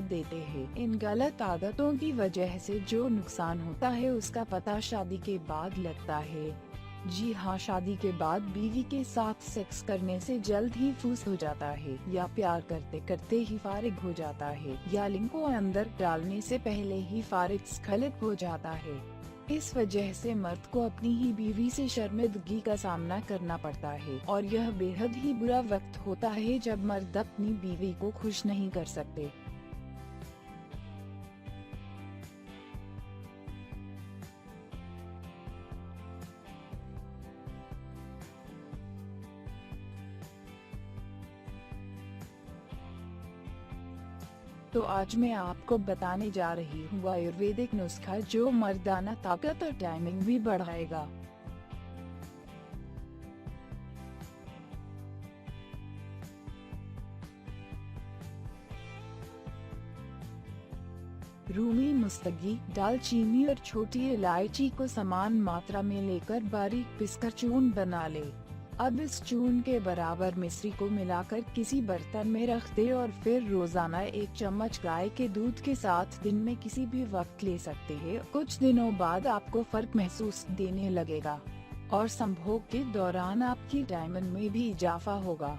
देते हैं। इन गलत आदतों की वजह से जो नुकसान होता है उसका पता शादी के बाद लगता है। जी हाँ, शादी के बाद बीवी के साथ सेक्स करने से जल्द ही फूस हो जाता है, या प्यार करते करते ही फारिग हो जाता है, या लिंग को अंदर डालने से पहले ही फारिग स्खलित हो जाता है। इस वजह से मर्द को अपनी ही बीवी से शर्मिंदगी का सामना करना पड़ता है, और यह बेहद ही बुरा वक्त होता है जब मर्द अपनी बीवी को खुश नहीं कर सकते। तो आज मैं आपको बताने जा रही हूँ आयुर्वेदिक नुस्खा जो मर्दाना ताकत और टाइमिंग भी बढ़ाएगा। रूमी मुस्तगी, दालचीनी और छोटी इलायची को समान मात्रा में लेकर बारीक पीसकर चूर्ण बना ले। अब इस चूर्ण के बराबर मिश्री को मिलाकर किसी बर्तन में रख दे और फिर रोजाना 1 चम्मच गाय के दूध के साथ दिन में किसी भी वक्त ले सकते हैं। कुछ दिनों बाद आपको फर्क महसूस देने लगेगा और संभोग के दौरान आपकी डायमंड में भी इजाफा होगा।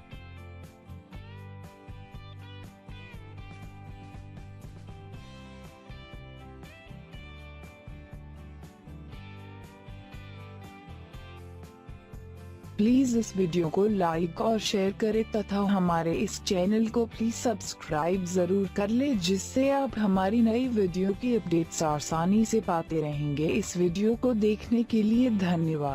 प्लीज इस वीडियो को लाइक और शेयर करें तथा हमारे इस चैनल को प्लीज सब्सक्राइब जरूर कर ले, जिससे आप हमारी नई वीडियो की अपडेट्स आसानी से पाते रहेंगे। इस वीडियो को देखने के लिए धन्यवाद।